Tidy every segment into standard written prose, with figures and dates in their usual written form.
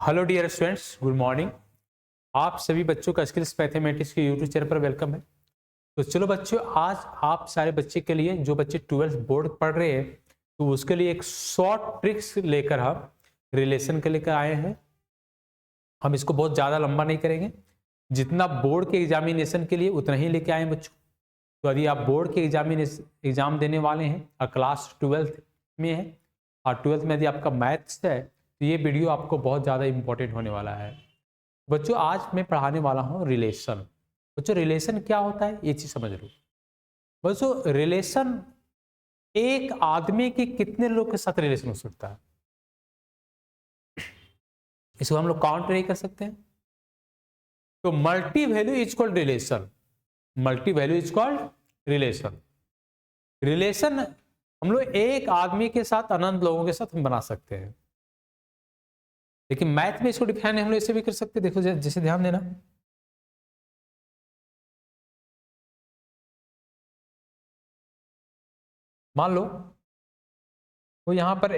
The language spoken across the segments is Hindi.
Hello dear students, good morning. आप सभी बच्चों का स्किल्स मैथमेटिक्स के यूट्यूब चैनल पर वेलकम है। तो चलो बच्चों, आज आप सारे बच्चे के लिए, जो बच्चे 12th बोर्ड पढ़ रहे हैं, तो उसके लिए एक शॉर्ट ट्रिक्स लेकर हम रिलेशन के लेकर आए हैं। हम इसको बहुत ज़्यादा लंबा नहीं करेंगे, जितना बोर्ड के एग्जामिनेशन के लिए उतना ही लेके आए बच्चों। तो यदि आप बोर्ड के एग्जाम देने वाले हैं और क्लास 12th में है और 12th में यदि आपका मैथ्स है, तो ये वीडियो आपको बहुत ज़्यादा इंपॉर्टेंट होने वाला है। बच्चों, आज मैं पढ़ाने वाला हूँ रिलेशन। बच्चों, रिलेशन क्या होता है ये चीज़ समझ लो। बच्चों, रिलेशन एक आदमी के कितने लोग के साथ रिलेशन हो सकता है, इसको हम लोग काउंट नहीं कर सकते हैं। तो multi value is called relation. Multi value is called relation. Relation हम लोग एक आदमी के साथ अनंत लोगों के साथ हम बना सकते हैं, लेकिन मैथ में इसको डिफाइन हम लोग ऐसे भी कर सकते हैं। देखो जैसे ध्यान देना, मान लो वो यहां पर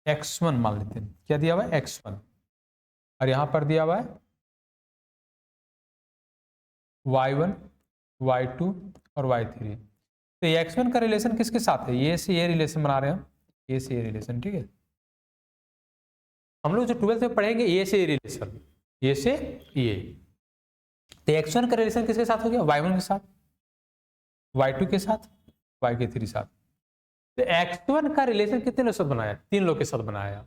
x1 मान लेते हैं। क्या दिया हुआ है? x1। और यहां पर दिया हुआ है y1, y2 और y3। तो ये x1 का रिलेशन किसके साथ है? ये से ये रिलेशन बना रहे हैं हम, ये से ये रिलेशन। ठीक है, हम लोग जो 12th में पढ़ेंगे ये से ये रिलेशन, ये से ये। तो x1 का रिलेशन किसके साथ हो गया? y1 के साथ, y2 के साथ, y3 के साथ। तो x1 का रिलेशन कितने लोग के साथ बनाया? 3 लोग के साथ बनाया,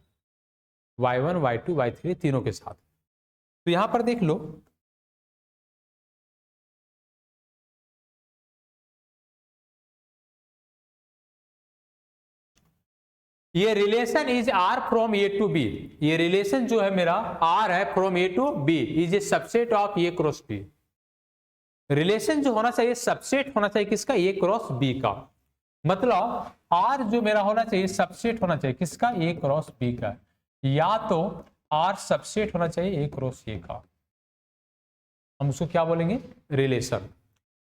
y1, y2, y3 तीनों के साथ। तो यहां पर देख लो, ये relation is R from A to B. ये रिलेशन जो है मेरा आर है from A to B, is a subset of A cross B. Relation जो होना चाहिए सबसेट होना चाहिए किसका? ए क्रॉस बी का। मतलब आर जो मेरा होना चाहिए सबसेट होना चाहिए किसका? ए क्रॉस बी का। या तो आर सबसेट होना चाहिए ए क्रॉस ए का। हम उसको क्या बोलेंगे? रिलेशन।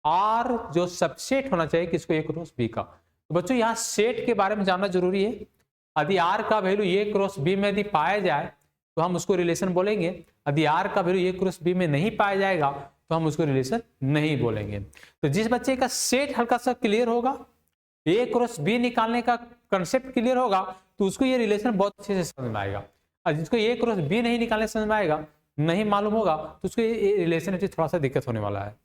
आर जो सबसेट होना चाहिए किसको? ए क्रॉस बी का। तो बच्चों, यहां सेट के बारे में जानना जरूरी है। यदि आर का वैल्यू ए क्रॉस बी में यदि पाया जाए तो हम उसको रिलेशन बोलेंगे। यदि आर का वैल्यू ए क्रॉस बी में नहीं पाया जाएगा तो हम उसको रिलेशन नहीं बोलेंगे। तो जिस बच्चे का सेट हल्का सा क्लियर होगा, ए क्रॉस बी निकालने का कंसेप्ट क्लियर होगा, तो उसको ये रिलेशन बहुत अच्छे से समझ में आएगा। और जिसको ए क्रॉस बी नहीं निकालने समझ में आएगा, नहीं मालूम होगा, तो उसको ये रिलेशन थोड़ा सा दिक्कत होने वाला है।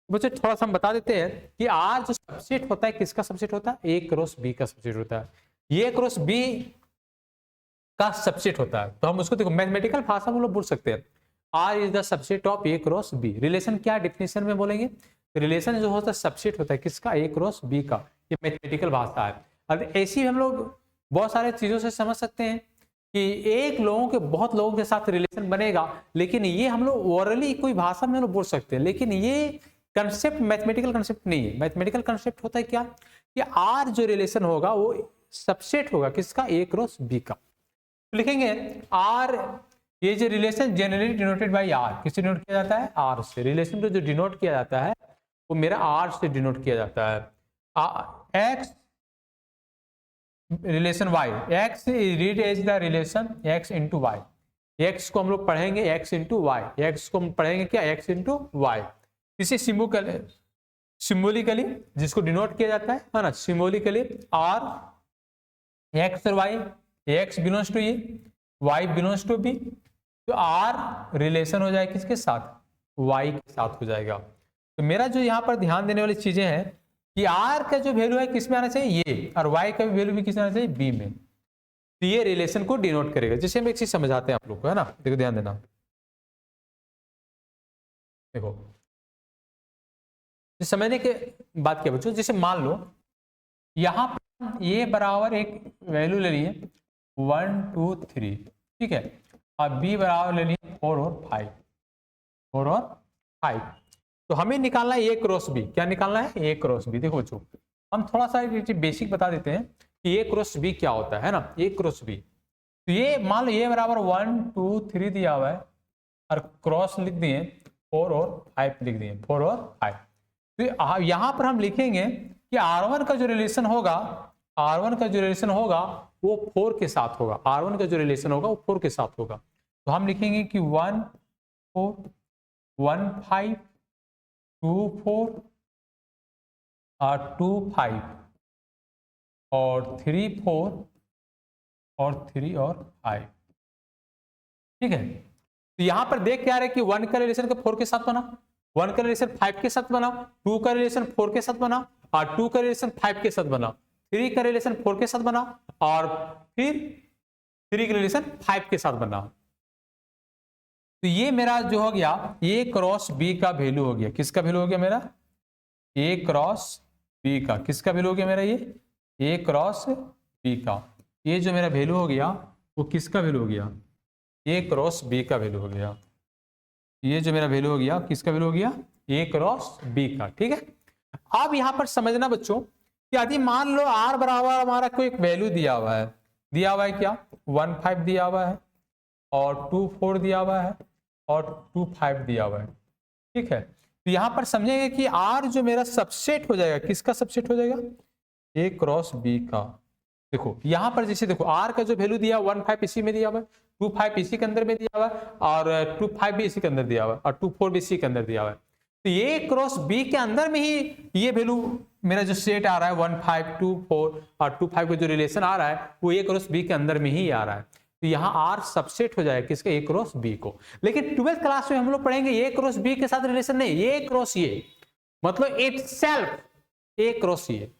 बच्चे, थोड़ा सा हम बता देते हैं कि आर जो सबसेट होता है किसका सबसेट होता है? ए क्रॉस बी का सबसेट होता है। ये क्रॉस बी का सबसेट होता है। तो हम उसको देखो मैथमेटिकल भाषा में लोग बोल सकते हैं, R is the subset of A cross B. Relation क्या डेफिनेशन में बोलेंगे? रिलेशन जो होता है सबसेट होता है किसका? ए क्रॉस बी का। ये मैथमेटिकल भाषा है। और ऐसी हम लोग बहुत सारे चीजों से समझ सकते हैं कि एक लोगों के बहुत लोगों के साथ रिलेशन बनेगा, लेकिन ये हम लोग ओरली कोई भाषा में लोग बोल सकते हैं, लेकिन ये कंसेप्ट मैथमेटिकल कंसेप्ट नहीं है। मैथमेटिकल कंसेप्ट होता है क्या? कि आर जो रिलेशन होगा वो सबसेट होगा किसका? ए क्रॉस बी का। तो लिखेंगे आर, ये जो relation generally denoted by R, किससे डिनोट किया जाता है? आर से। रिलेशन को जो डिनोट किया जाता है वो मेरा आर से डिनोट किया जाता है। X relation y, x read as the relation x into y. X को हम लोग पढ़ेंगे एक्स इंटू वाई, एक्स को हम पढ़ेंगे क्या? X into y. इसे सिंबोलिकली जिसको डिनोट किया जाता है ना, सिंबोलिकली आर एक्स और y, x belongs to A, y belongs to B. तो आर रिलेशन हो जाएगा किसके साथ? वाई के साथ हो जाएगा। तो मेरा जो यहाँ पर ध्यान देने वाली चीजें हैं कि आर का जो वैल्यू है किस में आना चाहिए? ये। और वाई का वैल्यू भी किस में आना चाहिए? बी में। तो ये रिलेशन को डिनोट करेगा। जैसे हम एक चीज समझाते हैं आप लोग को, है ना। देखो ध्यान देना, देखो समझने के बात क्या बच्चों, जैसे मान लो यहां पर ये बराबर एक वैल्यू ले लिए 1 2 3, ठीक है, और बी बराबर ले लिए 4 और 5, 4 और 5। तो हमें निकालना है ए क्रॉस बी। क्या निकालना है? ए क्रॉस बी। देखो बच्चों, हम थोड़ा सा बेसिक बता देते हैं कि ए क्रॉस बी क्या होता है ना। ए क्रॉस बी, तो ये मान लो ये बराबर 1 2 3 दिया हुआ है और क्रॉस लिख दिए 4 और 5 लिख दिए, 4 और 5। तो यहां पर हम लिखेंगे कि R1 का जो रिलेशन होगा, R1 का जो रिलेशन होगा वो 4 के साथ होगा, R1 का जो रिलेशन होगा वो 4 के साथ होगा। तो हम लिखेंगे कि 1 4 1 5 2 4 2 5 और 3 4 और 3 और 5। ठीक है, तो यहां पर देख क्या रहे कि 1 का रिलेशन का 4 के साथ बना, 1 का रिलेशन 5 के साथ बना, 2 का रिलेशन 4 के साथ बना और 2 का रिलेशन 5 के साथ बना, 3 का रिलेशन 4 के साथ बना और फिर 3 का रिलेशन 5 के साथ बना। तो ये मेरा जो हो गया A क्रॉस B का वैल्यू हो गया। किसका वैल्यू हो गया मेरा? A क्रॉस B का। किसका वैल्यू हो गया मेरा? ये A क्रॉस B का। ये जो मेरा वैल्यू हो गया वो किसका वैल्यू हो गया? A क्रॉस B का वैल्यू हो गया। ये जो मेरा वैल्यू हो गया किसका वैल्यू हो गया? A क्रॉस B का। ठीक है, अब यहां पर समझना बच्चों कि यदि मान लो R बराबर हमारा कोई एक वैल्यू दिया हुआ है, क्या 1 5 दिया हुआ है और 2 4 दिया हुआ है और 2 5 दिया हुआ है। ठीक है, तो यहां पर समझेंगे कि R जो मेरा सबसेट हो जाएगा, किसका सबसेट हो जाएगा? A क्रॉस B का। देखो यहां पर जैसे देखो R का जो वैल्यू दिया 1 5 इसी में दिया हुआ है, 2 5 इसी के अंदर में दिया हुआ है और 2 5 भी इसी के अंदर दिया हुआ है और 2 4 भी इसी के अंदर दिया हुआ है। तो ये क्रॉस B के अंदर में ही ये वैल्यू मेरा जो सेट आ रहा है 1 5 2 4 और 2 5 का जो रिलेशन आ रहा है वो A क्रॉस B के अंदर में ही आ रहा है। तो यहाँ R सबसेट हो जाएगा किसका? A क्रॉस B को। लेकिन 12th क्लास में हम लोग पढ़ेंगे A क्रॉस B के साथ रिलेशन नहीं, A क्रॉस ये मतलब इटसेल्फ A क्रॉस ये।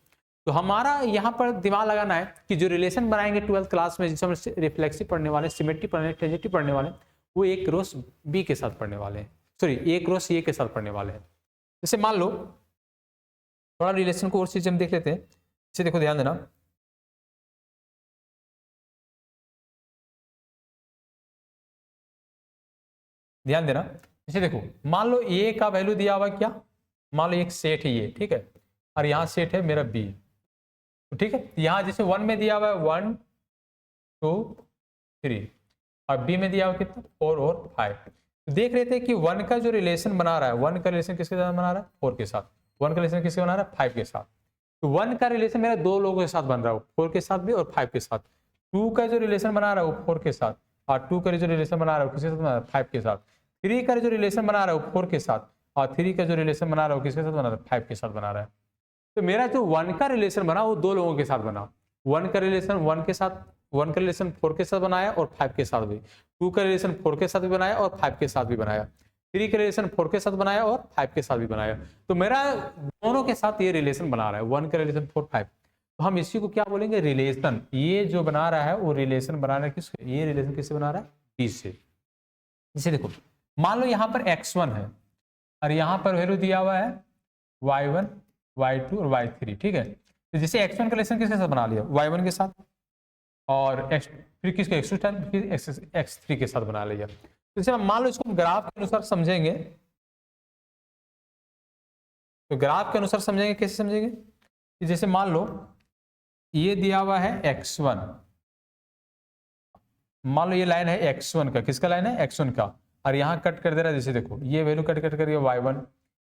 तो हमारा यहाँ पर दिमाग लगाना है कि जो रिलेशन बनाएंगे 12th क्लास में, जिसमें हम रिफ्लेक्सिव पढ़ने वाले, सिमेट्री पढ़ने, टेंजेंटिव पढ़ने वाले, वो A क्रॉस B के साथ पढ़ने वाले हैं, सॉरी A क्रॉस A के साथ पढ़ने वाले हैं। जैसे मान लो थोड़ा रिलेशन को और चीज हम देख लेते हैं। जैसे देखो ध्यान देना, ध्यान देना, जैसे देखो मान लो A का वैल्यू दिया हुआ क्या, मान लो एक सेट है ये, ठीक है, और यहाँ सेट है मेरा B। तो ठीक है, यहाँ जैसे 1 में दिया हुआ है 1 2 3 और B में दिया हुआ कितना 4 और 5। तो देख रहे थे कि 1 का जो रिलेशन बना रहा है, 1 का रिलेशन किसके साथ बना रहा है? 4 के साथ। 1 का रिलेशन किसके बना रहा है? 5 के साथ। तो 1 का रिलेशन मेरा दो लोगों के साथ बन रहा है, 4 के साथ भी और 5 के साथ। 2 का जो रिलेशन बना रहा है वो 4 के साथ और 2 का जो रिलेशन बना रहा है वो किसके साथ बना रहा है? 5 के साथ। 3 का जो रिलेशन बना रहा है वो 4 के साथ और 3 का जो रिलेशन बना रहा है वो किसके साथ बना रहा है? 5 के साथ बना रहा है। तो मेरा जो 1 का रिलेशन बना वो दो लोगों के साथ बना। 1 का रिलेशन 1 के साथ, 1 का रिलेशन 4 के साथ बनाया और 5 के साथ भी। 2 का रिलेशन 4 के साथ भी बनाया और 5 के साथ भी बनाया। 3 का रिलेशन 4 के साथ बनाया और 5 के साथ भी बनाया। तो मेरा दोनों के साथ ये रिलेशन बना रहा है, 1 का रिलेशन 4 5। तो हम इसी को क्या बोलेंगे? रिलेशन। ये जो बना रहा है वो रिलेशन बना रहा है किस? ये रिलेशन किससे बना रहा है? बी से। जैसे देखो मान लो यहाँ पर x1 है और यहाँ पर वैल्यू दिया हुआ है y1 y2 और y3। ठीक है, तो जैसे x1 का रिलेशन किसके साथ बना लिया? y1 के साथ और फिर किसके? x3 के साथ बना लिया। तो जैसे मान लो इसको ग्राफ के अनुसार समझेंगे, तो ग्राफ के अनुसार समझेंगे, कैसे समझेंगे? कि जैसे मान लो ये दिया हुआ है x1, मान लो ये लाइन है x1 का, किसका लाइन है? x1 का, और यहाँ कट कर दे रहा है। जैसे देखो ये वैल्यू कट कर दिया y1,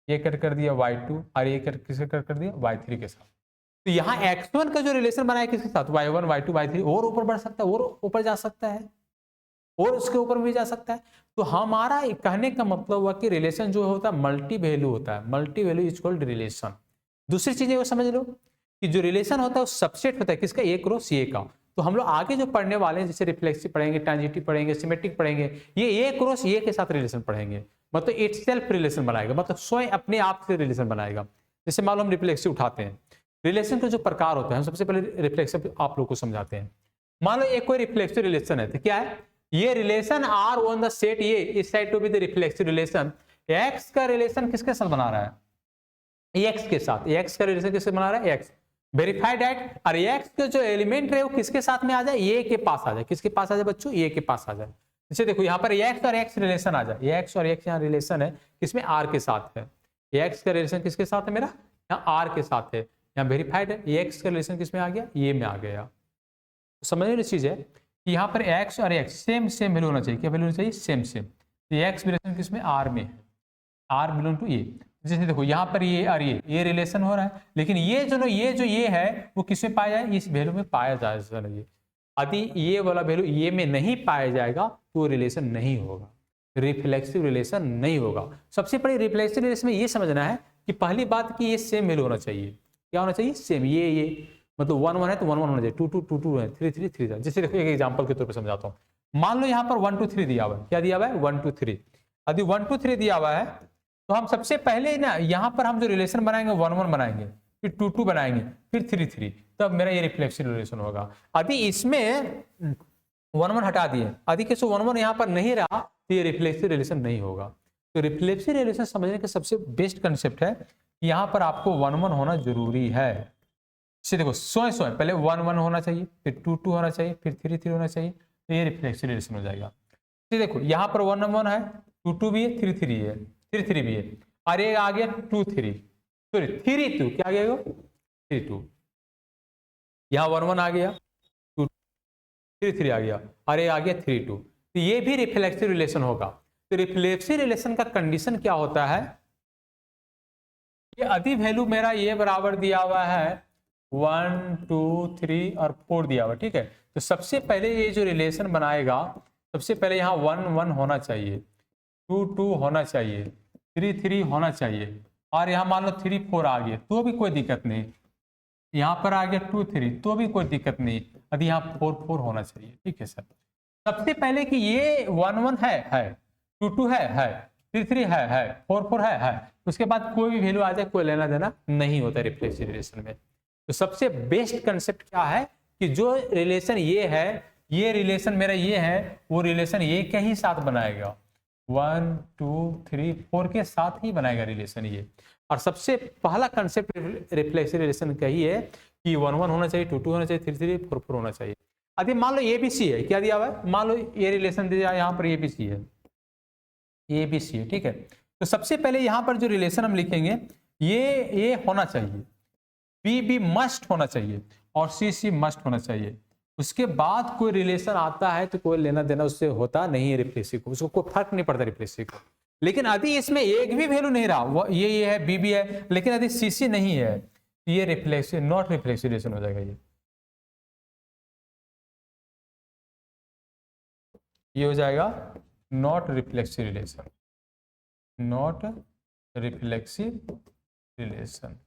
ये कट कर दिया y2 और ये किसके कट कर दिया? y3 के साथ। तो यहाँ x1 का जो रिलेशन बनाया किसके साथ? y1 y2 y3, और ऊपर बढ़ सकता है, और ऊपर जा सकता है, और उसके ऊपर भी जा सकता है। तो हमारा कहने का मतलब हुआ कि रिलेशन जो होता है मल्टी वैल्यू होता है, multi value is called relation. दूसरी चीज ये समझ लो कि जो रिलेशन होता है वो सबसेट होता है किसका? A क्रॉस A का। तो हम लोग आगे जो पढ़ने वाले हैं, जैसे रिफ्लेक्सिव पढ़ेंगे, ट्रांजिटिव पढ़ेंगे, सिमेट्रिक पढ़ेंगे, ये A क्रॉस A के साथ रिलेशन पढ़ेंगे, मतलब इटसेल्फ रिलेशन बनाएगा, मतलब स्वयं अपने आप से रिलेशन बनाएगा। जैसे मान लो हम रिफ्लेक्सिव उठाते हैं, रिलेशन का जो प्रकार होता है, हम सबसे पहले रिफ्लेक्सिव आप लोग को समझाते हैं। मान लो एक कोई रिफ्लेक्सिव रिलेशन है, तो क्या है? ये relation R on the set ये is said to be the reflexive relation. X का रिलेशन किसके साथ बना रहा है? एक्स के साथ। एक्स का रिलेशन किससे बना रहा है? एक्स। वेरीफाइड एट, और एक्स के जो एलिमेंट है वो किसके साथ में आ जाए? ए के पास आ जाए। किसके पास आ जाए बच्चों? ए के पास आ जाए। जैसे देखो यहाँ पर एक्स और एक्स रिलेशन आ जाए, एक्स और एक्स यहाँ रिलेशन है किसमें? आर के साथ है। एक्स का रिलेशन किसके साथ है? मेरा यहाँ आर के साथ है, यहाँ वेरीफाइड है। एक्स का रिलेशन किसमें आ गया? ये में आ गया। समझने वाली चीज है कि यहाँ पर x और x सेम वैल्यू होना चाहिए। क्या वैल्यू होना चाहिए? सेम। तो x रिलेशन किसमें? R में है, R बिलोंग टू ए। जैसे देखो यहाँ पर ये और ये रिलेशन हो रहा है, लेकिन ये जो ये है वो किसमें पाया जाए? इस वैल्यू में पाया जाए। यदि ये वाला वैल्यू ये में नहीं पाया जाएगा तो वो रिलेशन नहीं होगा, रिफ्लेक्सिव रिलेशन नहीं होगा। सबसे पहले रिफ्लेक्सिव रिलेशन में ये समझना है कि पहली बात कि ये सेम वैल्यू होना चाहिए। क्या होना चाहिए? सेम। ये मतलब 1 1 है तो 1 1 होना चाहिए, 2 2 2 2 है, 3 3 3 जैसे देखो एक एग्जांपल के तौर पर समझाता हूँ। मान लो यहाँ पर 1 2 3 दिया हुआ है। क्या दिया हुआ है? 1 2 3। यदि 1 2 3 दिया हुआ है तो हम सबसे पहले ना यहाँ पर हम जो रिलेशन बनाएंगे 1 1 बनाएंगे, फिर 2 2 बनाएंगे, फिर 3 3, तब मेरा ये रिफ्लेक्सिव रिलेशन होगा। यदि इसमें 1 1 हटा दिए, यदि किसी 1 1 यहाँ पर नहीं रहा तो ये रिफ्लेक्सिव रिलेशन नहीं होगा। तो रिफ्लेक्सिव रिलेशन समझने का सबसे बेस्ट कंसेप्ट है कि यहाँ पर आपको 1 1 होना जरूरी है। इसे देखो सोए पहले 1 1 होना चाहिए, फिर 2 2 होना चाहिए, फिर 3 3 होना चाहिए, तो ये रिफ्लेक्सिव रिलेशन हो जाएगा। देखो यहाँ पर 1 1 है, 2 2 भी है, 3 3 है, 3 3 भी है, और ये आ गया 2 3, सॉरी 3 2, क्या आ गया 3 2, यहाँ 1 1 आ गया, 2 3 3 आ गया, और ये आ गया 3 2, तो ये भी रिफ्लेक्सिव रिलेशन होगा। तो रिफ्लेक्सिव रिलेशन का कंडीशन क्या होता है? ये यदि वैल्यू मेरा ये बराबर दिया हुआ है 1 2 3 और 4 दिया हुआ, ठीक है, तो सबसे पहले ये जो रिलेशन बनाएगा, सबसे पहले यहाँ 1 1 होना चाहिए, 2 2 होना चाहिए, 3 3 होना चाहिए, और यहाँ मान लो 3 4 आ गया तो भी कोई दिक्कत नहीं, यहाँ पर आ गया 2 3 तो भी कोई दिक्कत नहीं, यदि यहाँ 4 4 होना चाहिए। ठीक है सर, सबसे पहले कि ये 1 1 है, 2 2 है, 3 3 है, 4 4 है, उसके बाद कोई भी वैल्यू आ जाए कोई लेना देना नहीं होता रिफ्लेक्सिव रिलेशन में। तो सबसे बेस्ट कंसेप्ट क्या है कि जो रिलेशन ये है, ये रिलेशन मेरा ये है, वो रिलेशन ये के ही साथ बनाएगा, 1 2 3 4 के साथ ही बनाएगा रिलेशन ये। और सबसे पहला कंसेप्ट रिफ्लेक्सिव रिलेशन का ही है कि 1 1 होना चाहिए, 2 2 होना चाहिए, 3 3 4 4 होना चाहिए। अभी मान लो एबीसी है, क्या दिया हुआ है? मान लो ये रिलेशन दिया यहाँ पर एबीसी है, एबीसी है, ठीक है। तो सबसे पहले यहाँ पर जो रिलेशन हम लिखेंगे ये होना चाहिए, बी बी मस्ट होना चाहिए और सी सी मस्ट होना चाहिए। उसके बाद कोई रिलेशन आता है तो कोई लेना देना उससे होता नहीं है रिफ्लेक्सिव को, उसको कोई फर्क नहीं पड़ता रिफ्लेक्सिव को। लेकिन यदि इसमें एक भी वैल्यू नहीं रहा, वो ये है, बी बी है, लेकिन यदि सी सी नहीं है, ये रिफ्लेक्सिव नॉट रिफ्लेक्सिव रिलेशन हो जाएगा। ये हो जाएगा not reflexive relation, not reflexive relation.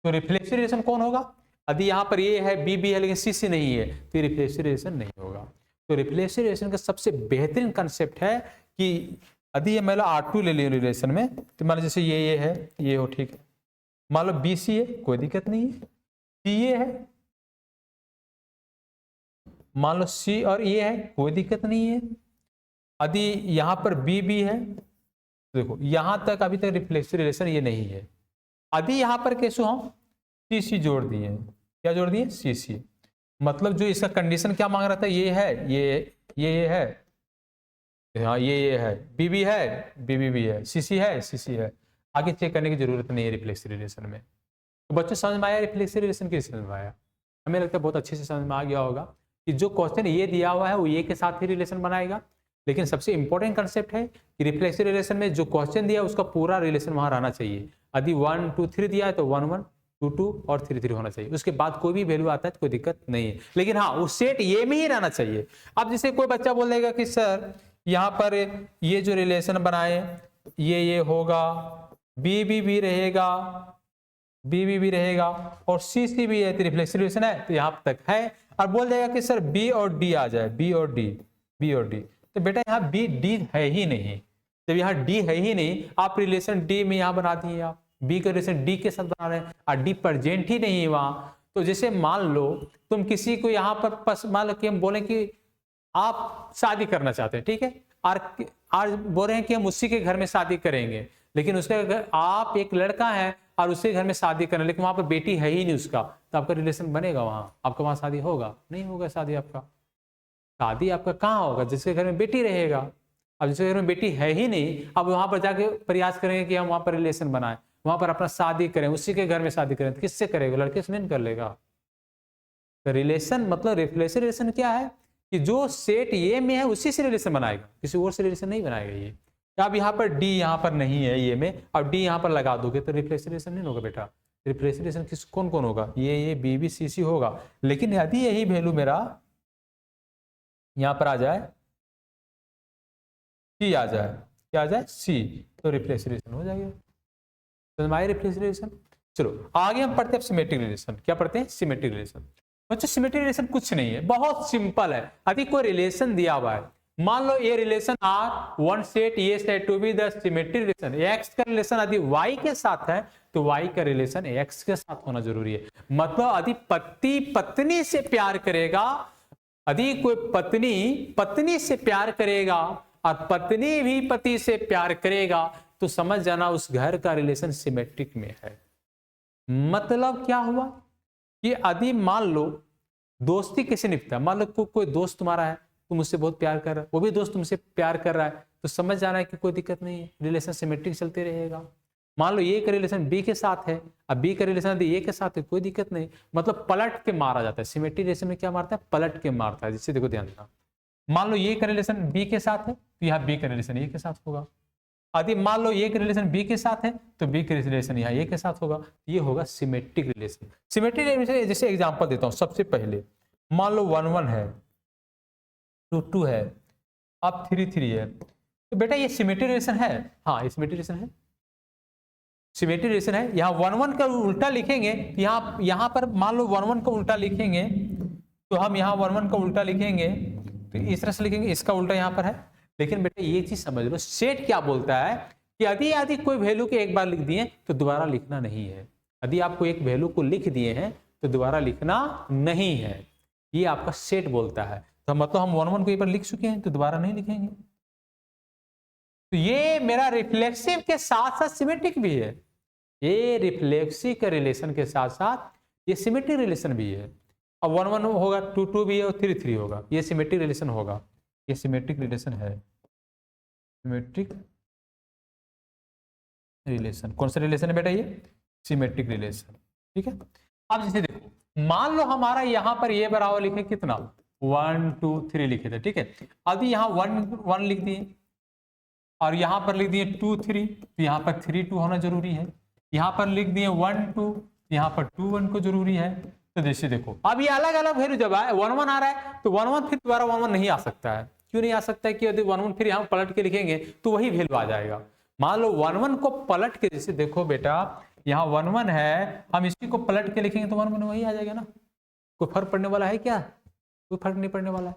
तो रिफ्लेक्सिव रिलेशन कौन होगा? यदि यहाँ पर ये है, बी बी है, लेकिन सी सी नहीं है, तो रिफ्लेक्सिव रिलेशन नहीं होगा। तो रिफ्लेक्सिव रिलेशन का सबसे बेहतरीन कंसेप्ट है कि यदि ये मान लो R2 ले लिया रिलेशन में, तो मान लो जैसे ये है, ये हो, ठीक है, मान लो बी सी है, कोई दिक्कत नहीं है, सी ये है, मान लो सी और ये है, कोई दिक्कत नहीं है। यदि यहाँ पर बी बी है, देखो यहां तक अभी तक रिफ्लेक्सिव रिलेशन ये नहीं है। यदि यहाँ पर कैसे हम सी सी जोड़ दिए, क्या जोड़ दिए? सी सी, मतलब जो इसका कंडीशन क्या मांग रहा था, ये है, ये है, हाँ ये है, बी बी है, बी बी है, सी सी है, सी सी है, आगे चेक करने की जरूरत नहीं है रिफ्लेक्सिव रिलेशन में। तो बच्चों समझ में आया रिफ्लेक्सिव रिलेशन किस समझ में आया? हमें लगता है बहुत अच्छे से समझ में आ गया होगा कि जो क्वेश्चन ये दिया हुआ है वो ये के साथ ही रिलेशन बनाएगा, लेकिन सबसे इंपॉर्टेंट कंसेप्ट है कि रिफ्लेक्सिव रिलेशन में जो क्वेश्चन दिया उसका पूरा रिलेशन वहां रहना चाहिए। यदि 1 2 3 दिया है तो 1 1 2 2 और 3 3 होना चाहिए, उसके बाद कोई भी वैल्यू आता है तो कोई दिक्कत नहीं है, लेकिन हाँ उस सेट ये में ही रहना चाहिए। अब जैसे कोई बच्चा बोल देगा कि सर यहाँ पर ये जो रिलेशन बनाए ये होगा, बी बी भी रहेगा, बी बी भी रहेगा, और सी सी भी है, तो रिफ्लेक्सिव रिलेशन है, तो यहाँ तक है। और बोल देगा कि सर बी और डी आ जाए, बी और डी, बी और डी, तो बेटा यहाँ बी डी है ही नहीं, जब यहाँ डी है ही नहीं, आप रिलेशन डी में यहाँ बना दिए, आप बी का रिलेशन डी के साथ बना रहे हैं और डी प्रेजेंट ही नहीं है वहां। तो जैसे मान लो तुम किसी को यहाँ पर मान लो कि हम बोले कि आप शादी करना चाहते हैं, ठीक है, और बोल रहे हैं कि हम उसी के घर में शादी करेंगे, लेकिन उसके घर आप एक लड़का है और उसके घर में शादी करना, लेकिन वहां पर बेटी है ही नहीं उसका, तो आपका रिलेशन बनेगा वहां? आपका वहां शादी होगा? नहीं होगा शादी आपका। शादी आपका कहाँ होगा? जिसके घर में बेटी रहेगा। अब जिसके घर में बेटी है ही नहीं, अब वहां पर जाके प्रयास करेंगे कि हम वहां पर रिलेशन बनाएं, वहां पर अपना शादी करें, उसी के घर में शादी करें, तो किससे करेगा? लड़के से नहीं कर लेगा। तो रिलेशन मतलब रिफ्लेक्सिव रिलेशन क्या है कि जो सेट ये में है उसी से रिलेशन बनाएगा, किसी और से रिलेशन नहीं बनाएगा। ये अब यहाँ पर डी यहाँ पर नहीं है ये में, अब डी यहाँ पर लगा दोगे तो रिफ्लेक्सिव रिलेशन नहीं होगा बेटा। रिप्लेस रिलेशन किस कौन कौन होगा, ये बी बी सी सी होगा। लेकिन यदि यही वैल्यू मेरा यहां पर आ जाए, सी आ जाए, क्या आ जाए सी, तो रिप्लेस रिलेशन हो जाएगा। तो रिप्लेस रिलेशन। चलो आगे हम पढ़ते हैं सिमेट्रिक रिलेशन। क्या पढ़ते हैं, सिमेट्रिक रिलेशन। बच्चों सिमेट्रिक रिलेशन कुछ नहीं है, बहुत सिंपल है। यदि कोई रिलेशन दिया हुआ है, मान लो ये रिलेशन आर वन सेट ये set to be the symmetric relation, x का रिलेशन यदि वाई के साथ है तो वाई का रिलेशन एक्स के साथ होना जरूरी है। मतलब यदि पति पत्नी से प्यार करेगा, यदि कोई पत्नी पत्नी से प्यार करेगा और पत्नी भी पति से प्यार करेगा तो समझ जाना उस घर का रिलेशन सिमेट्रिक में है। मतलब क्या हुआ कि यदि मान लो दोस्ती कैसे निपटा है, मान लो कोई दोस्त तुम्हारा है, तुम उससे बहुत प्यार कर रहा है, वो भी दोस्त तुमसे प्यार कर रहा है, तो समझ जाना है कि कोई दिक्कत नहीं है, रिलेशन सिमेट्रिक चलते रहेगा। मान लो ए का रिलेशन बी के साथ है, अब बी का रिलेशन यदि ए के साथ है, कोई दिक्कत नहीं, मतलब पलट के मारा जाता है। सिमेट्रिक रिलेशन में क्या मारता है, पलट के मारता है। जिससे देखो ध्यान देना, मान लो ए का रिलेशन बी के साथ है तो यहाँ बी का रिलेशन ए के साथ होगा। यदि मान लो ए का रिलेशन बी के साथ है तो बी का रिलेशन यहाँ ए के साथ होगा। ये होगा सिमेट्रिक रिलेशन। सिमेट्रिक रिलेशन जैसे एग्जांपल देता हूँ। सबसे पहले मान लो 1 1 है, 2 2 है, अब 3 3 है, तो बेटा ये सिमेट्रिक रिलेशन है। हाँ ये सिमेट्रिक रिलेशन है, सिमेट्रिक रिलेशन है। यहाँ 1 1 का उल्टा लिखेंगे, यहाँ पर मान लो 1 1 का उल्टा लिखेंगे तो हम यहाँ 1 1 का उल्टा लिखेंगे तो इस तरह से लिखेंगे, इसका उल्टा यहाँ पर है। लेकिन बेटा ये चीज समझ लो, सेट क्या बोलता है कि यदि कोई वैल्यू के एक बार लिख दिए तो दोबारा लिखना नहीं है। यदि आपको एक वैल्यू को लिख दिए हैं तो दोबारा लिखना नहीं है, ये आपका सेट बोलता है। तो मतलब हम 1 1 को एक बार लिख चुके हैं तो दोबारा नहीं लिखेंगे। तो ये मेरा रिफ्लेक्सिव के साथ साथ सिमेट्रिक भी है। ये रिफ्लेक्सिव के रिलेशन के साथ साथ ये सिमेट्रिक रिलेशन भी है। अब 1 1 होगा, 2 2 भी है और 3 3 होगा, ये सिमेट्रिक रिलेशन होगा। ये सिमेट्रिक रिलेशन है, सिमेट्रिक रिलेशन। कौन सा रिलेशन है बेटा, ये सिमेट्रिक रिलेशन। ठीक है। अब जैसे देखो मान लो हमारा यहां पर ये बराबर लिखे कितना 1 2 3 लिखे थे। ठीक है। अभी यहाँ 1 1 लिख दिए और यहां पर लिख दिए 2 3, तो यहाँ पर 3 2 होना जरूरी है। यहाँ पर लिख दिए 1 2, यहाँ पर 2 1 को जरूरी है। तो जैसे देखो अब ये अलग अलग वैल्यू जब आए 1 1 आ रहा है तो 1 1 फिर दोबारा 1 1 नहीं आ सकता है। क्यों नहीं आ सकता है कि यदि 1 1 फिर यहाँ पलट के लिखेंगे तो वही वैल्यू आ जाएगा। मान लो 1 1 को पलट के, जैसे देखो बेटा यहाँ 1 1 है, हम इसी को पलट के लिखेंगे तो 1 1 वही आ जाएगा ना। कोई फर्क पड़ने वाला है क्या, कोई फर्क नहीं पड़ने वाला है।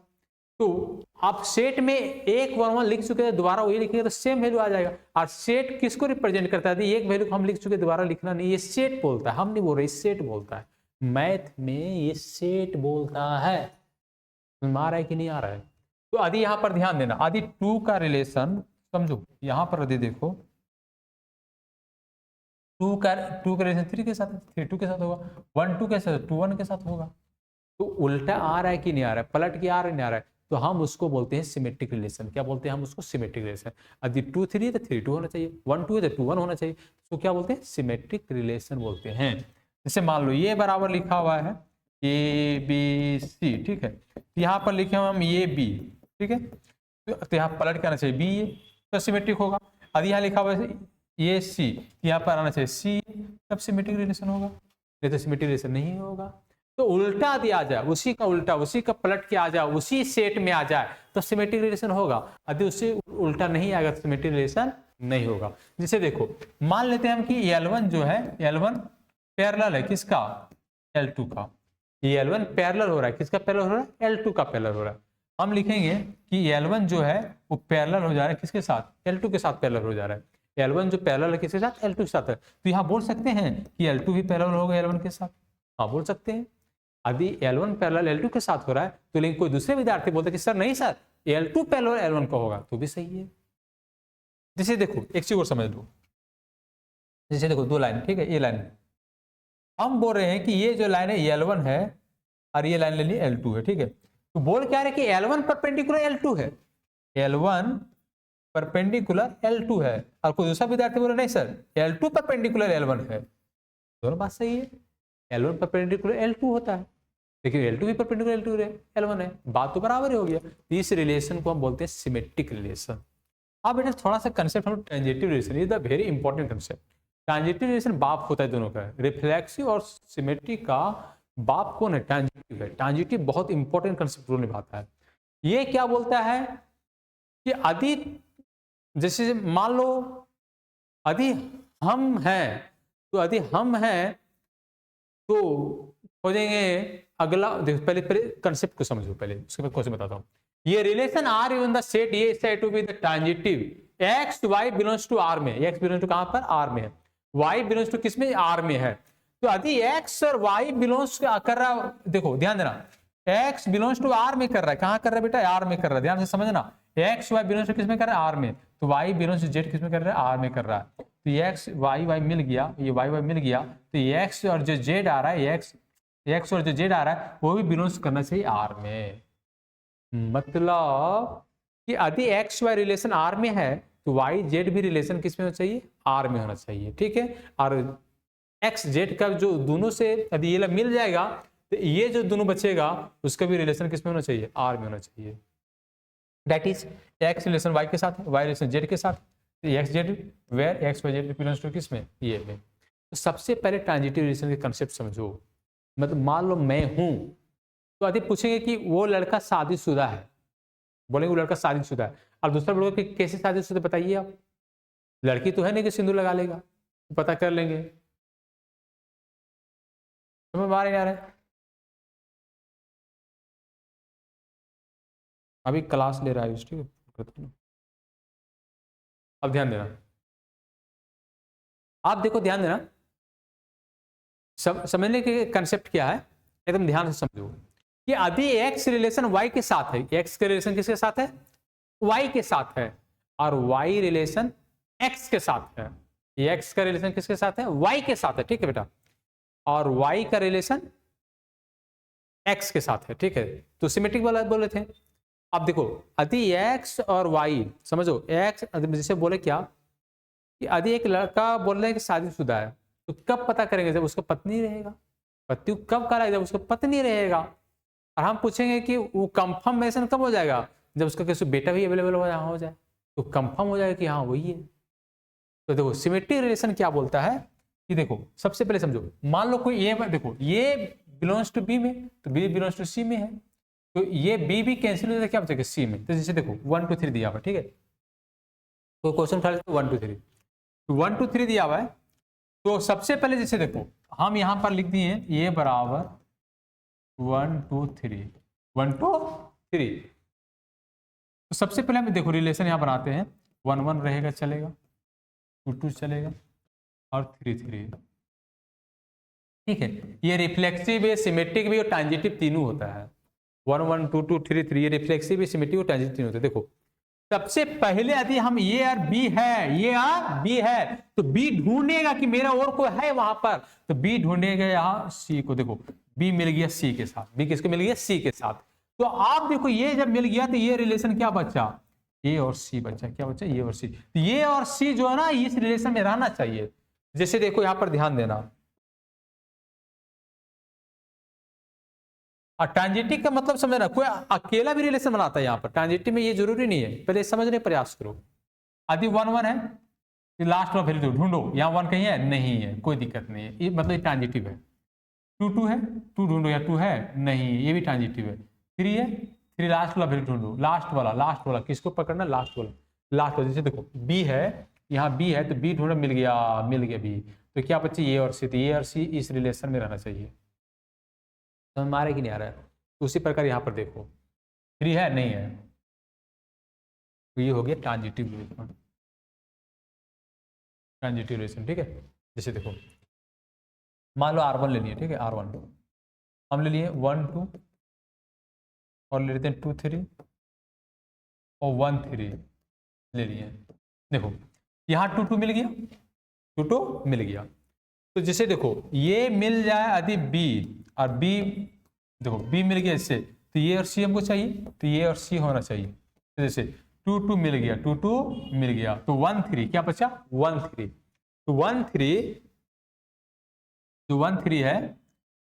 तो आप सेट में एक 1 1 लिख चुके हैं, दोबारा वही लिखेंगे तो सेम वैल्यू आ जाएगा। और सेट किसको रिप्रेजेंट करता है, एक वैल्यू को हम लिख चुके दोबारा लिखना नहीं, ये सेट बोलता है। हम नहीं बोल रहे, सेट बोलता है। मैथ में ये सेट बोलता है। आ रहा है कि नहीं आ रहा है। तो आदि यहां पर ध्यान देना, आदि 2 का रिलेशन समझो, यहां पर आदि देखो 2 का रिलेशन 3 के साथ, 3 2 के साथ होगा, 1 2 के साथ, 2 1 के साथ होगा। तो उल्टा आ रहा है कि नहीं आ रहा है, पलट के आ रहा है नहीं आ रहा है, तो हम उसको बोलते हैं सिमेट्रिक रिलेशन। क्या बोलते हैं हम उसको, सिमेट्रिक रिलेशन। यदि 2 3 है तो 3 2 होना चाहिए, 1 2 है तो 2 1 होना चाहिए। तो क्या बोलते हैं, सिमेट्रिक रिलेशन बोलते हैं। जैसे मान लो ये बराबर लिखा हुआ है ए बी सी। ठीक है। यहाँ पर लिखे हुए हम ए बी। ठीक है। तो यहाँ पलट के आना चाहिए बी, ये तो सिमेट्रिक होगा। यदि यहाँ लिखा हुआ है ये सी, यहाँ पर आना चाहिए सी, तब सिमेट्रिक रिलेशन होगा, नहीं तो सिमेट्रिक रिलेशन नहीं होगा। तो उल्टा दिया आ जाए, उसी का उल्टा, उसी का पलट के आ जाए, उसी सेट में आ जाए तो सिमेट्रिक रिलेशन होगा। यदि उससे उल्टा नहीं आएगा तो सिमेट्रिक रिलेशन नहीं होगा। जैसे देखो मान लेते हैं हम कि L1 जो है, L1 पैरेलल है किसका, L2 का। ये L1 पैरेलल हो रहा है, किसका पैरेलल हो रहा है, L2 का पैरेलल हो रहा है। हम लिखेंगे कि L1 जो है वो पैरेलल हो जा रहा है किसके साथ, L2 के साथ पैरेलल हो जा रहा है। L1 जो पैरेलल है किसके साथ, L2 के साथ है। तो यहाँ बोल सकते हैं कि L2 भी पैरेलल होगा L1 के साथ। हाँ बोल सकते हैं। यदि L1 पैरेलल L2 के साथ हो रहा है तो लेकिन कोई दूसरे विद्यार्थी बोलते कि सर नहीं सर L2 पैरेलल L1 का होगा, तो भी सही है। जैसे देखो एक चीज और समझ लो, जैसे देखो 2 लाइन, ठीक है, ये लाइन हम बोल रहे हैं कि ये जो लाइन है L1 है और ये लाइन ले ली L2 है। ठीक है। तो बोल क्या रहे कि L1 परपेंडिकुलर L2 है, L1 परपेंडिकुलर L2 है। और कोई दूसरा विद्यार्थी बोल रहे नहीं सर L2 परपेंडिकुलर L1 है। दोनों बात सही है, L1 परपेंडिकुलर L2 होता है, लेकिन L2 भी परपेंडिकुलर L1 है, बात तो बराबर ही हो गया। इस रिलेशन को हम बोलते हैं सिमेट्रिक रिलेशन। अब बेटा थोड़ा सा कंसेप्ट हम tangentive relation, is the very important concept. Transitive relation बाप होता है दोनों का, रिफ्लेक्सिव और सिमेट्रिक का बाप कौन है? ट्रांजिटिव है। ट्रांजिटिव बहुत इंपॉर्टेंट कंसेप्ट रोल निभाता है। ये क्या बोलता है कि यदि जैसे मान लो यदि हम हैं, तो यदि हम हैं तो खोजेंगे अगला। देखो पहले पहले कंसेप्ट को समझो, पहले उसके बाद क्वेश्चन बताता हूं। ये relation R in the set ये set to be the transitive X Y belongs to R में। एक्स बिलोंग्स टू कहां पर? आर में है। वाई बिलोंग्स टू किस में? आर में है। तो यदि एक्स और वाई बिलोंग्स कर रहा, देखो ध्यान देना, एक्स बिलोंग्स टू आर में कर रहा है। कहां कर रहा है बेटा? आर में कर रहा है। ध्यान से समझना, एक्स वाई बिलोंग्स टू किस में कर रहा है? आर में। तो वाई बिलोंग्स टू जेड किस में कर रहा है? आर में कर रहा है। तो ये एक्स वाई वाई मिल गया, ये वाई वाई मिल गया, तो ये एक्स और जो जेड आ रहा है, एक्स और जो जेड आ रहा है वो भी बिलोंग्स करना चाहिए आर में। मतलब कि यदि एक्स वाई रिलेशन आर में है तो वाई जेड भी रिलेशन किस में होना चाहिए? आर में होना चाहिए। ठीक है, और एक्स जेड का जो दोनों से यदि ये मिल जाएगा तो ये जो दोनों बचेगा उसका भी रिलेशन किस में होना चाहिए? आर में होना चाहिए। That is x relation y के साथ, वाई रिलेशन जेड के साथ, x z where x y z belongs to किस में? ये में। तो सबसे पहले ट्रांजिटिव रिलेशन के कंसेप्ट समझो। मतलब मान लो मैं हूं, तो यदि पूछेंगे कि वो लड़का शादीशुदा है, बोलेंगे वो लड़का शादीशुदा है, और दूसरा बोलोगे कि कैसे शादीशुदा बताइए आप? लड़की तो है नहीं कि सिंदूर लगा लेगा, तो पता कर लेंगे। समझ में आ रहा है? अभी क्लास ले रहा है, ठीक है। अब ध्यान देना, आप देखो ध्यान देना, समझने के कंसेप्ट क्या है एकदम ध्यान से समझो कि यदि एक्स रिलेशन वाई के साथ है, एक्स के रिलेशन किसके साथ है? वाई के साथ है, और वाई रिलेशन एक्स के साथ है। एक्स का रिलेशन किसके साथ है? वाई के साथ है। ठीक है बेटा, और वाई का रिलेशन एक्स के साथ है। ठीक है, तो सिमेट्रिक वाला बोले थे। अब देखो यदि एक्स और वाई, समझो एक्स जैसे बोले क्या कि यदि एक लड़का बोल रहे हैं कि शादीशुदा है, तो कब पता करेंगे? जब उसका पत्नी रहेगा। पति कब करा? जब उसका पत्नी रहेगा। और हम पूछेंगे कि वो कंफर्मेशन कब हो जाएगा? जब उसका किसी बेटा भी अवेलेबल हो जाए, तो कंफर्म हो जाएगा कि हाँ वही है। तो देखो सिमेट्रिक रिलेशन क्या बोलता है कि देखो सबसे पहले समझो, मान लो कोई ए, देखो ये बिलोंग्स टू बी में, तो बी बिलोंग्स टू सी में है, तो ये बी भी कैंसिल हो जाएगा, क्या बचेगा? सी में। तो जैसे देखो 1 2 3 दिया हुआ, ठीक है, तो क्वेश्चन उठा लेते 1 2 3, 1 2 3 दिया हुआ है। तो सबसे पहले जैसे देखो हम यहां पर लिख दिए ए बराबर 1 2 3 1 2 3। तो सबसे पहले हम देखो रिलेशन यहां बनाते हैं, 1 1 रहेगा चलेगा, 2 2 चलेगा, और 3 3। ठीक है, ये रिफ्लेक्सिव है, सिमेट्रिक भी और ट्रांजिटिव तीनों होता है। 1 1 2 2 3 3 ये रिफ्लेक्सिव भी, सिमेट्रिक और ट्रांजिटिव तीनों होते हैं। देखो सबसे पहले यदि हम ये और बी है, ये और बी है, तो बी ढूंढेगा कि मेरा और कोई है वहां पर, तो बी ढूंढेगा यहां सी को। देखो बी मिल गया सी के साथ, बी किसको मिल गया? सी के साथ। तो आप देखो ये जब मिल गया तो ये रिलेशन क्या बचा? ए और सी बचा। क्या बचा? ये और सी। तो ये और सी जो है ना इस रिलेशन में रहना चाहिए। जैसे देखो यहां पर ध्यान देना, और ट्रांजिटिव का मतलब समझना, कोई अकेला भी रिलेशन बनाता है यहाँ पर। ट्रांजिटिव में ये जरूरी नहीं है, पहले समझने का प्रयास करो। यदि 1 1 है, लास्ट में वैल्यू ढूंढो, यहाँ 1 कहीं है? नहीं है, कोई दिक्कत नहीं है, ये मतलब ये ट्रांजिटिव है। 2 2 है, 2 ढूंढो, या 2 है? नहीं, ये भी ट्रांजिटिव है। 3 है, 3 लास्ट वाला वैल्यू ढूंढो, लास्ट वाला किसको पकड़ना? लास्ट वाला। जैसे देखो बी है, यहाँ बी है, तो बी ढूंढो, मिल गया बी। तो क्या बच्चे? ए और सी। तो ए और सी इस रिलेशन में रहना चाहिए। समझ में आ रहा है कि नहीं आ रहा है? तो उसी प्रकार यहाँ पर देखो 3 है, नहीं है, तो ये हो गया ट्रांजिटिव रिलेशन। ट्रांजिटिव रिलेशन, ठीक है। जैसे देखो मान लो R1 ले लिए, ठीक है, R1 हम ले लिए 1 2, और ले लेते हैं 2 3 और 1 3 ले लिए। देखो यहाँ 2 2 मिल गया, 2 2 मिल गया। तो जैसे देखो ये मिल जाए यदि बी, और बी देखो बी मिल गया इससे, तो ये और सी हमको चाहिए, तो ये और सी होना चाहिए। तो जैसे 2 2 मिल गया, 2 2 मिल गया, तो 1 3 क्या बचा? 1 3। तो 1 3, जो 1 3 है,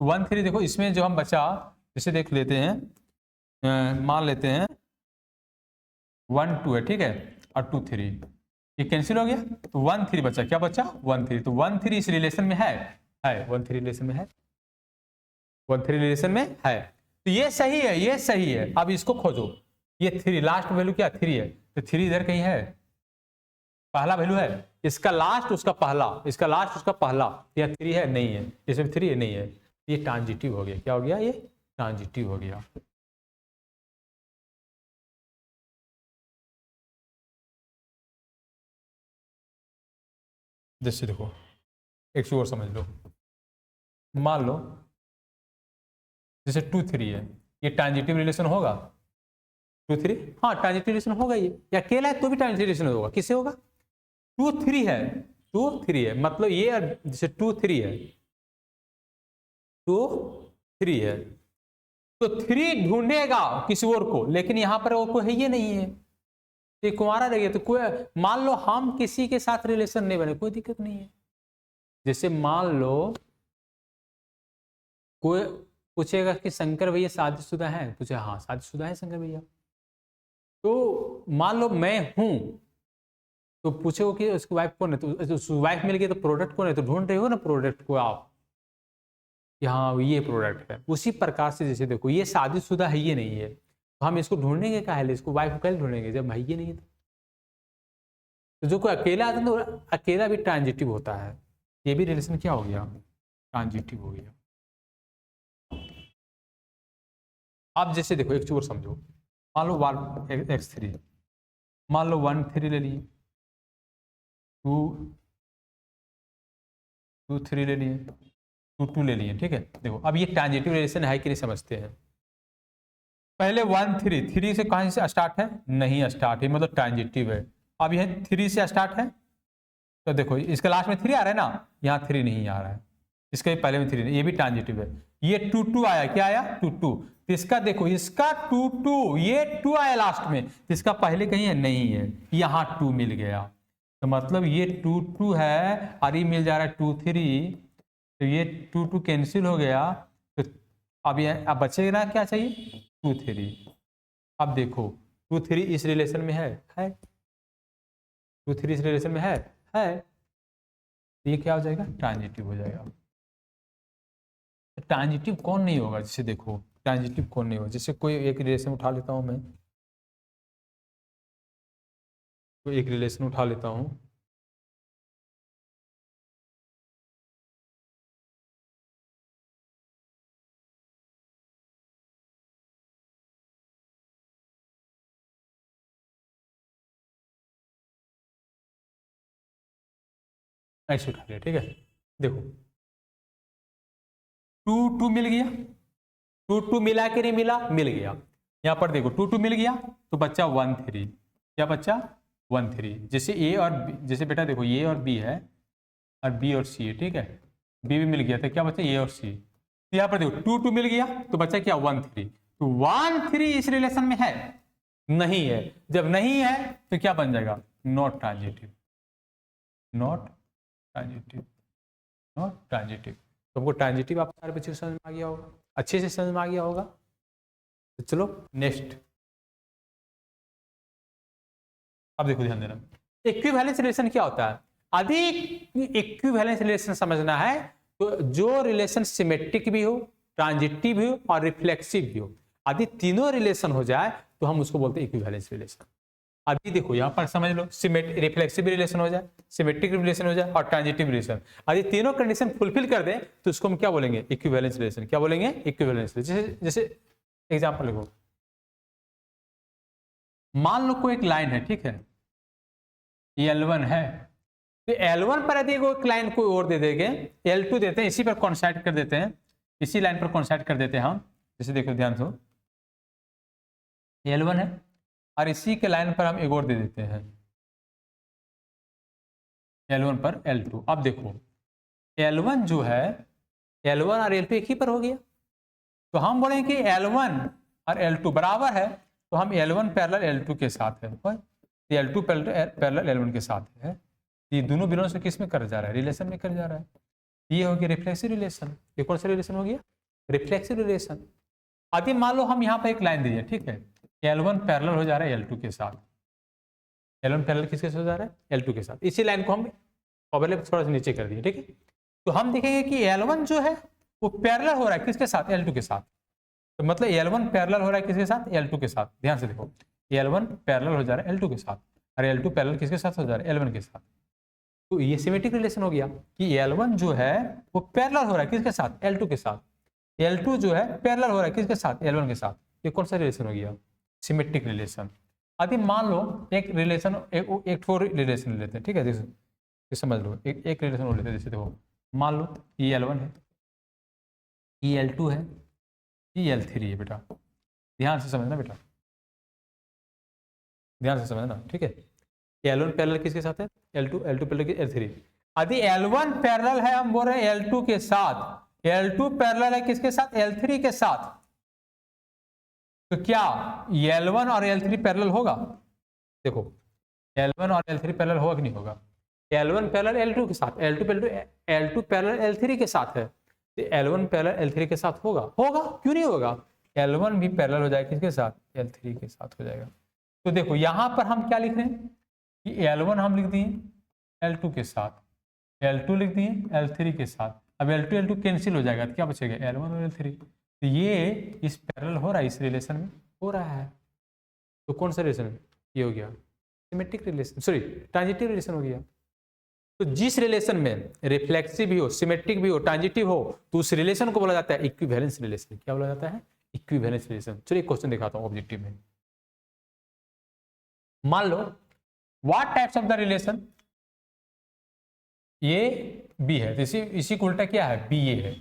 1 3 देखो इसमें जो हम बचा, जैसे देख लेते हैं, मान लेते हैं 1 2 है, ठीक है, और 2 3। ये कैंसिल हो गया, तो 1 3 बचा, क्या बचा 1 3, तो 1 3 इस रिलेशन में है 1 3 रिलेशन में है, 1 3 रिलेशन में है, तो ये सही है, ये सही है। अब इसको खोजो, ये 3 लास्ट वैल्यू क्या 3 है, तो 3 इधर कहीं है, पहला वैल्यू है, इसका लास्ट उसका पहला, इसका लास्ट उसका पहला, या 3 है नहीं है, इसमें 3 है नहीं है, ये ट्रांजिटिव हो गया, क्या हो गया, ये ट्रांजिटिव हो गया। जैसे देखो एक चीज और समझ लो, मान लो जैसे 2 3 है, ये ट्रांजिटिव रिलेशन होगा 2 3, हाँ ट्रांजिटिव रिलेशन होगा ये, या अकेला है तो भी ट्रांजिटिव रिलेशन होगा, किससे होगा 2 3 है, 2 3 है, मतलब ये जैसे 2 3 है, 2 3 है, तो 3 ढूंढेगा किसी और को, लेकिन यहां पर वो कोई है ये नहीं है, ये कुंवारा रह गया, तो कोई मान लो हम किसी के साथ रिलेशन नहीं बने, कोई दिक्कत नहीं है। जैसे मान लो कोई पूछेगा कि शंकर भैया शादीशुदा है, पूछे हाँ शादीशुदा है शंकर भैया, तो मान लो मैं हूं, तो पूछो कि उसकी वाइफ कौन है, तो वाइफ मिल गई तो प्रोडक्ट कौन है, तो ढूंढ रहे हो ना प्रोडक्ट को आप, कि हाँ ये प्रोडक्ट है। उसी प्रकार से जैसे देखो ये शादीशुदा है ये नहीं है, तो हम इसको ढूंढेंगे काहे, इसको वाइफ को ढूंढेंगे जब भाई ये नहीं है, तो जो कोई अकेला आता है तो अकेला भी ट्रांजिटिव होता है, ये भी रिलेशन क्या हो गया, ट्रांजिटिव हो गया। आप जैसे देखो एक चीज और समझो, मान लो 1 x3, मान लो 1 3 ले लिए, 2 2 3 ले लिए, 2 2 ले लिए, ठीक है। देखो अब ये ट्रांजिटिव रिलेशन है कि नहीं समझते हैं, पहले 1 3 3 से कहां से स्टार्ट है, नहीं स्टार्ट है, मतलब ट्रांजिटिव है। अब यह 3 से स्टार्ट है, तो देखो इसके लास्ट में 3 आ रहा है ना, यहाँ 3 नहीं आ रहा है, इसके पहले में 3 नहीं, ये भी ट्रांजिटिव है। ये 2 2 आया, क्या आया 2 2, तो इसका देखो इसका 2 2, ये 2 आया लास्ट में, तो इसका पहले कहीं है नहीं है, यहाँ 2 मिल गया, तो मतलब ये 2 2 है और ये मिल जा रहा है 2 3, तो ये 2 2 कैंसिल हो गया, तो अब ये अब बचेगा ना क्या चाहिए 2 3। अब देखो 2 3 इस रिलेशन में है 2 3 इस रिलेशन में है, ये क्या हो जाएगा ट्रांजिटिव हो जाएगा। ट्रांजिटिव कौन नहीं होगा, जैसे देखो ट्रांजिटिव कौन नहीं होगा, जैसे कोई एक रिलेशन उठा लेता हूं मैं, कोई एक रिलेशन उठा लेता हूं, ऐसे उठा लिया, ठीक है। देखो 2 2 मिल गया, 2 2 मिला कि नहीं मिला, मिल गया, यहाँ पर देखो 2 2 मिल गया, तो बच्चा 1 3, क्या बच्चा 1 3, जैसे ए और बी, जैसे बेटा देखो ए और बी है और बी और सी है, ठीक है, बी भी मिल गया था, क्या बच्चा ए और सी, तो यहाँ पर देखो 2 2 मिल गया, तो बच्चा क्या 1 3, तो 1 3 इस रिलेशन में है नहीं है, जब नहीं है तो क्या बन जाएगा not transitive, not transitive, not transitive. तो हमको ट्रांजिटिव आप सारे बच्चों को समझ में आ गया होगा, अच्छे से समझ में आ गया होगा। तो चलो नेक्स्ट, अब देखो ध्यान देना, इक्विवेलेंस रिलेशन क्या होता है, अधिक इक्विवेलेंस रिलेशन समझना है तो जो रिलेशन सिमेट्रिक भी हो, ट्रांजिटिव भी हो और रिफ्लेक्सिव भी हो, यदि तीनों रिलेशन हो जाए तो हम उसको बोलते हैं इक्विवेलेंस रिलेशन। अभी देखो यहां पर समझ लो, रिफ्लेक्सिव रिलेशन हो जाए, सिमेट्रिक रिलेशन हो जाए और ट्रांजिटिव रिलेशन, यदि तीनों कंडीशन फुलफिल कर दे तो उसको हम क्या बोलेंगे इक्विवेलेंस रिलेशन, क्या बोलेंगे इक्विवेलेंस। जैसे एग्जांपल देखो, मान लो कोई एक लाइन है, ठीक है, L1 है, तो L1 पर यदि कोई लाइन कोई और दे देंगे, L2 देते हैं, इसी पर कॉन्साइड कर देते हैं, इसी लाइन पर कॉन्साइड कर देते हैं हम, जैसे देखो ध्यान दो L1 है और इसी के लाइन पर हम एक और दे देते हैं L1 पर L2। अब देखो L1 जो है, L1 और L2 एक ही पर हो गया, तो हम बोलेंगे कि L1 और L2 बराबर है, तो हम L1 पैरेलल L2 के साथ है, L2 पैरेलल L1 के साथ है, ये दोनों बिलों से किस में कर जा रहा है, रिलेशन में कर जा रहा है, ये हो गया रिफ्लेक्सिव रिलेशन। ये कौन सा रिलेशन हो गया रिफ्लेक्सिव रिलेशन। आगे मान लो हम यहाँ पर एक लाइन दीजिए, ठीक है, L1 पैरेलल हो जा रहा है L2 के साथ, L1 पैरेलल किसके साथ हो जा रहा है, L2 के साथ। इसी लाइन को हम ओवरलैप थोड़ा सा नीचे कर दिए, ठीक है। तो हम देखेंगे कि L1 जो है वो पैरेलल हो रहा है किसके साथ, L2 के साथ। तो मतलब L1 पैरेलल हो रहा है किसके साथ, L2 के साथ। ध्यान से देखो, L1 पैरेलल हो जा रहा है L2 के साथ, और L2 पैरेलल किसके साथ हो जा रहा है, L1 के साथ। तो ये सिमेट्रिक रिलेशन हो गया कि L1 जो है वो पैरेलल हो रहा है किसके साथ, L2 के साथ। L2 जो है पैरेलल हो रहा है किसके साथ, L1 के साथ। ये कौन सा रिलेशन हो गया, सिमेट्रिक रिलेशन। यदि मान लो एक रिलेशन, एक ठो रिलेशन लेते हैं, ठीक है, जैसे समझ लो एक रिलेशन लेते हैं। जैसे देखो, मान लो ये L1 है, ये L2 है, ये L3 है। बेटा ध्यान से समझना, बेटा ध्यान से समझना, ठीक है। L1 पैरेलल किसके साथ है, L2, L2 पैरेलल L3। यदि L1 पैरेलल है, हम बोल रहे हैं L2 के साथ, L2 पैरेलल है किसके साथ, L3 के साथ। तो क्या L1 और L3 पैरेलल होगा, देखो L1 और L3 पैरेलल होगा कि नहीं होगा। L1 पैरेलल L2 के साथ, L2 पैरेलल L3 के साथ है, तो L1 पैरेलल L3 के साथ होगा, क्यों नहीं होगा। L1 भी पैरेलल हो जाएगा किसके साथ, L3 के साथ हो जाएगा। तो देखो यहां पर हम क्या लिख रहे हैं कि L1 हम लिख दिए L2 के साथ, L2 लिख दिए L3 के साथ। अब L2 कैंसिल हो जाएगा, तो क्या बचेगा, L1 और L3। तो ये इस पैरेलल हो रहा है, इस रिलेशन में हो रहा है। तो कौन सा रिलेशन, ये हो गया symmetric relation, sorry transitive relation हो गया। तो जिस रिलेशन में रिफ्लेक्सिव भी हो, सिमेट्रिक भी हो, ट्रांजिटिव हो, तो उस रिलेशन को बोला जाता है इक्विवेलेंस रिलेशन। क्या बोला जाता है, इक्विवेलेंस रिलेशन। चलिए क्वेश्चन दिखाता हूं ऑब्जेक्टिव में। मान लो what types of the relation, ये बी है, इसी को उल्टा क्या है, बी ए है,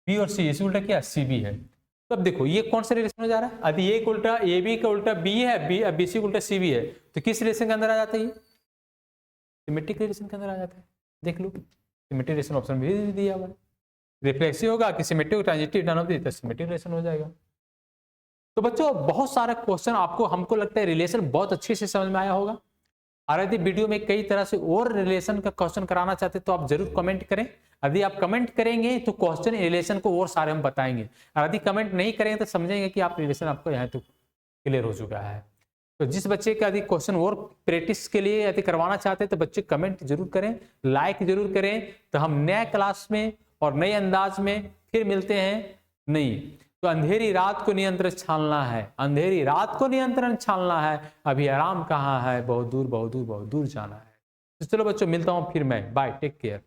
बी और सी, इसी उल्टा क्या है, सी बी है। तो अब देखो ये कौन सा रिलेशन हो जा रहा है, यदि ए का उल्टा ए बी का उल्टा बी है, बी सी का उल्टा सी बी है, तो किस रिलेशन के अंदर आ जाता है, सिमेट्रिक रिलेशन के अंदर आ जाता है। देख लो सिमेट्रिक रिलेशन ऑप्शन भी दिया हुआ है। रिफ्लेक्सिव होगा कि symmetric, transitive, none of the symmetric relation हो जाएगा। तो बच्चों बहुत सारे क्वेश्चन आपको, हमको लगता है रिलेशन बहुत अच्छे से समझ में आया होगा। और यदि वीडियो में कई तरह से और रिलेशन का क्वेश्चन कराना चाहते तो आप जरूर कमेंट करें। यदि आप कमेंट करेंगे तो क्वेश्चन रिलेशन को और सारे हम बताएंगे, और यदि कमेंट नहीं करेंगे तो समझेंगे कि आप रिलेशन आपको यहाँ तो क्लियर हो चुका है। तो जिस बच्चे का यदि क्वेश्चन और प्रैक्टिस के लिए यदि करवाना चाहते हैं तो बच्चे कमेंट जरूर करें, लाइक जरूर करें। तो हम नए क्लास में और नए अंदाज में फिर मिलते हैं। नहीं तो अंधेरी रात को नियंत्रण छानना है, अंधेरी रात को नियंत्रण छानना है, अभी आराम कहाँ है, बहुत दूर बहुत दूर बहुत दूर जाना है। तो चलो बच्चों मिलता हूँ फिर मैं, बाय, टेक केयर।